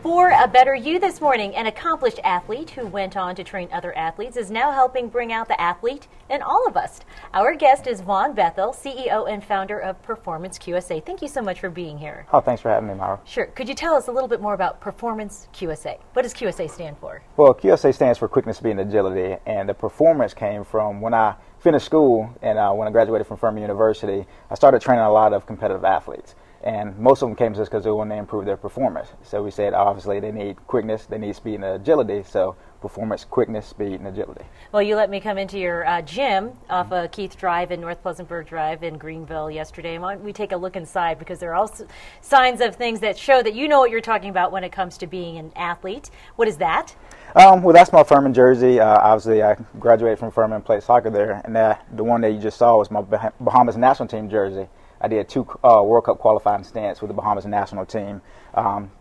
For a better you this morning, an accomplished athlete who went on to train other athletes is now helping bring out the athlete in all of us. Our guest is Vaughn Bethel, CEO and founder of Performance QSA. Thank you so much for being here. Oh, thanks for having me, Myra. Sure. Could you tell us a little bit more about Performance QSA? What does QSA stand for? Well, QSA stands for Quickness, Speed, and Agility, and the performance came from when I finished school and when I graduated from Furman University, I started training a lot of competitive athletes. And most of them came to us because they wanted to improve their performance. So we said, obviously, they need quickness, they need speed and agility. So performance, quickness, speed, and agility. Well, you let me come into your gym off of Keith Drive and North Pleasantburg Drive in Greenville yesterday. And why don't we take a look inside, because there are also signs of things that show that you know what you're talking about when it comes to being an athlete. What is that? Well, that's my Furman jersey. Obviously, I graduated from Furman and played soccer there. And the one that you just saw was my Bahamas national team jersey. I did 2 World Cup qualifying stints with the Bahamas national team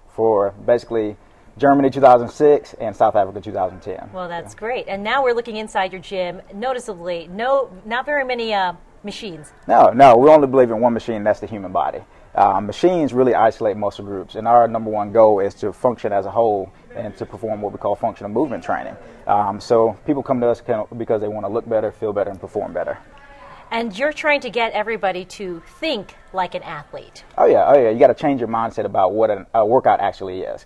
for basically Germany 2006 and South Africa 2010. Well, that's great. And now we're looking inside your gym. Noticeably, not very many machines. No, we only believe in one machine, that's the human body. Machines really isolate muscle groups, and our number one goal is to function as a whole and to perform what we call functional movement training. So people come to us because they want to look better, feel better, and perform better. And you're trying to get everybody to think like an athlete. Oh yeah. You got to change your mindset about what a workout actually is.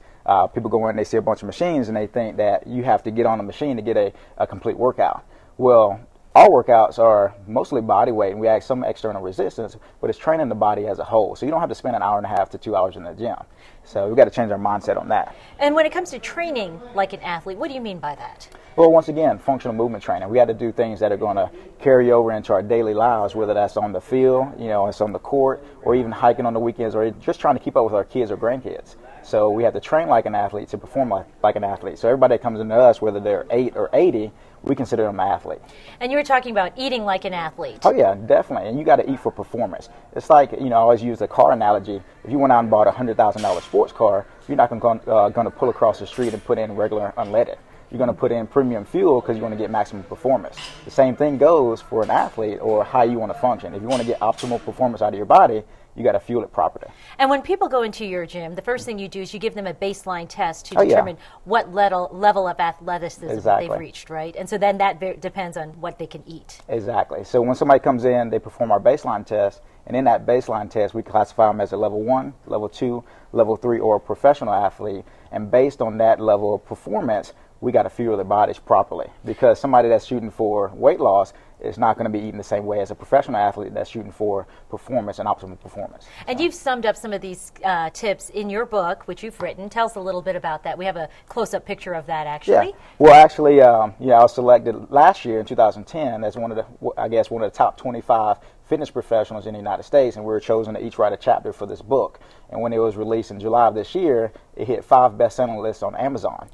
People go in, they see a bunch of machines, and they think that you have to get on a machine to get a complete workout. Well, our workouts are mostly body weight, and we add some external resistance, but it's training the body as a whole. So you don't have to spend an hour and a half to 2 hours in the gym. So we've got to change our mindset on that. And when it comes to training like an athlete, what do you mean by that? Well, once again, functional movement training. We had to do things that are going to carry over into our daily lives, whether that's on the field, it's on the court, or even hiking on the weekends, or just trying to keep up with our kids or grandkids. So we have to train like an athlete to perform like an athlete. So everybody that comes into us, whether they're 8 or 80, we consider them an athlete. And you were talking about eating like an athlete. Oh yeah, definitely. And you got to eat for performance. It's like, I always use the car analogy. If you went out and bought a $100,000 sports car, you're not going to pull across the street and put in regular unleaded. You're going to put in premium fuel because you want to get maximum performance. The same thing goes for an athlete or how you want to function. If you want to get optimal performance out of your body, you got to fuel it properly. And when people go into your gym, the first thing you do is you give them a baseline test to determine what level of athleticism they've reached, right? And so then that depends on what they can eat. Exactly. So when somebody comes in, they perform our baseline test, and in that baseline test, we classify them as a level 1, level 2, level 3, or a professional athlete. And based on that level of performance, we got to fuel their bodies properly, because somebody that's shooting for weight loss is not going to be eating the same way as a professional athlete that's shooting for performance and optimal performance. And you've summed up some of these tips in your book, which you've written. Tell us a little bit about that. We have a close-up picture of that, actually. Yeah. Well, actually, I was selected last year in 2010 as one of the top 25 fitness professionals in the United States, and we were chosen to each write a chapter for this book. And when it was released in July of this year, it hit 5 best-selling lists on Amazon.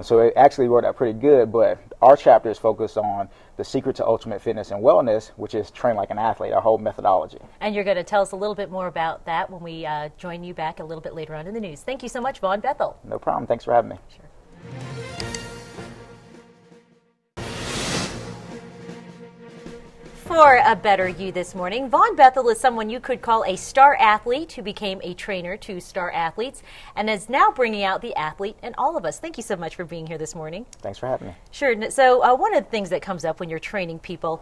So it actually worked out pretty good, but our chapter is focused on the secret to ultimate fitness and wellness, which is train like an athlete, our whole methodology. And you're going to tell us a little bit more about that when we join you back a little bit later on in the news. Thank you so much, Vaughn Bethel. No problem. Thanks for having me. Sure. For a better you this morning, Vaughn Bethel is someone you could call a star athlete who became a trainer to star athletes and is now bringing out the athlete in all of us. Thank you so much for being here this morning. Thanks for having me. Sure. So one of the things that comes up when you're training people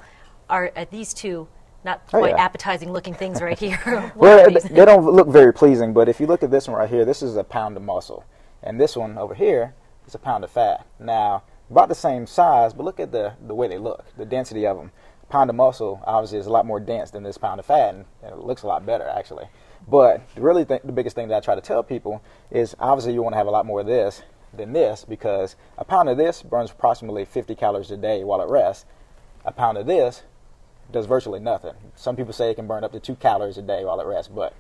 are these two not quite appetizing looking things right here. Well, they don't look very pleasing, but if you look at this one right here, this is a pound of muscle. And this one over here is a pound of fat. Now, about the same size, but look at the way they look, the density of them. Pound of muscle obviously is a lot more dense than this pound of fat, and it looks a lot better actually. But really the biggest thing that I try to tell people is obviously you want to have a lot more of this than this, because a pound of this burns approximately 50 calories a day while it rests. A pound of this does virtually nothing. Some people say it can burn up to 2 calories a day while it rests, but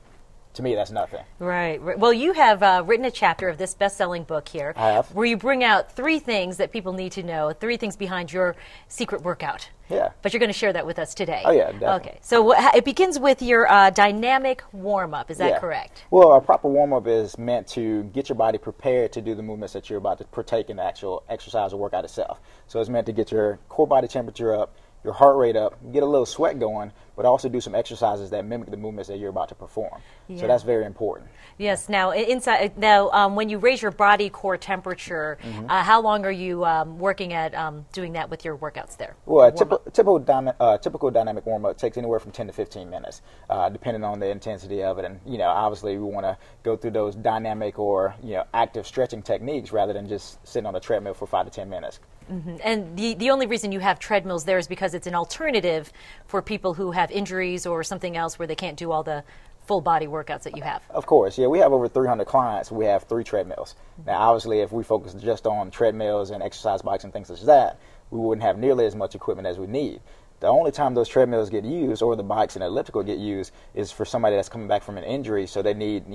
to me, that's nothing. Right. Well, you have written a chapter of this best-selling book here. I have. Where you bring out 3 things that people need to know, 3 things behind your secret workout. Yeah. But you're going to share that with us today. Oh, yeah, definitely. Okay. So it begins with your dynamic warm-up. Is that correct? Well, a proper warm-up is meant to get your body prepared to do the movements that you're about to partake in the actual exercise or workout itself. So it's meant to get your core body temperature up, your heart rate up, get a little sweat going but also do some exercises that mimic the movements that you're about to perform. Yeah. So that's very important. Yes. Now, when you raise your body core temperature, how long are you working at doing that with your workouts there? Well, a typical dynamic warm-up takes anywhere from 10 to 15 minutes, depending on the intensity of it. And, obviously we want to go through those dynamic or, active stretching techniques rather than just sitting on a treadmill for 5 to 10 minutes. And the only reason you have treadmills there is because it's an alternative for people who have injuries or something else where they can't do all the full body workouts that you have. Of course, yeah. We have over 300 clients. We have 3 treadmills. Now, obviously, if we focus just on treadmills and exercise bikes and things such as that, we wouldn't have nearly as much equipment as we need. The only time those treadmills get used, or the bikes and elliptical get used, is for somebody that's coming back from an injury, so they need,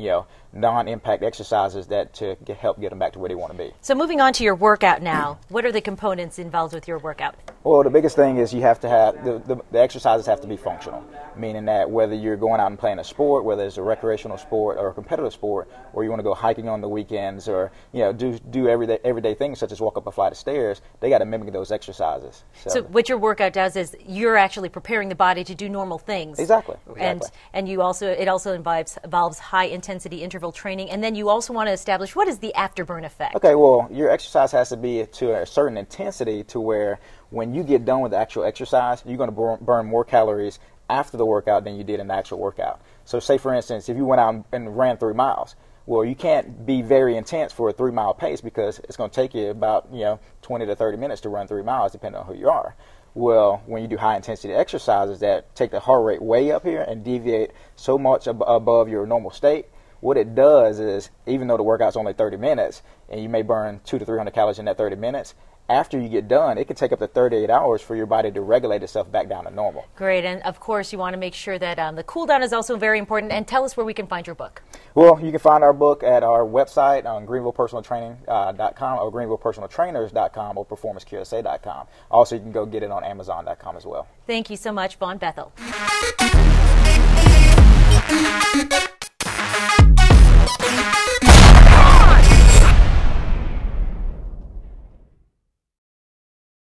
non-impact exercises to help get them back to where they want to be. So moving on to your workout now, what are the components involved with your workout? Well, the biggest thing is you have to have, the exercises have to be functional, meaning that whether you're going out and playing a sport, whether it's a recreational sport or a competitive sport, or you want to go hiking on the weekends, or, do everyday things such as walk up a flight of stairs, they got to mimic those exercises. So what your workout does is you're actually preparing the body to do normal things. Exactly. And it also involves high intensity interval training, and then you also want to establish what is the afterburn effect. Okay, well, your exercise has to be to a certain intensity to where when you get done with the actual exercise, you're going to burn more calories after the workout than you did in the actual workout. So say, for instance, if you went out and ran 3 miles, well, you can't be very intense for a 3-mile pace because it's going to take you about 20 to 30 minutes to run 3 miles, depending on who you are. Well, when you do high-intensity exercises that take the heart rate way up here and deviate so much above your normal state, what it does is, even though the workout's only 30 minutes, and you may burn 200 to 300 calories in that 30 minutes, after you get done, it can take up to 38 hours for your body to regulate itself back down to normal. Great, and of course you want to make sure that the cool down is also very important. And tell us where we can find your book. Well, you can find our book at our website on greenvillepersonaltraining.com or greenvillepersonaltrainers.com or performanceqsa.com. Also, you can go get it on amazon.com as well. Thank you so much, Vaughn Bethel.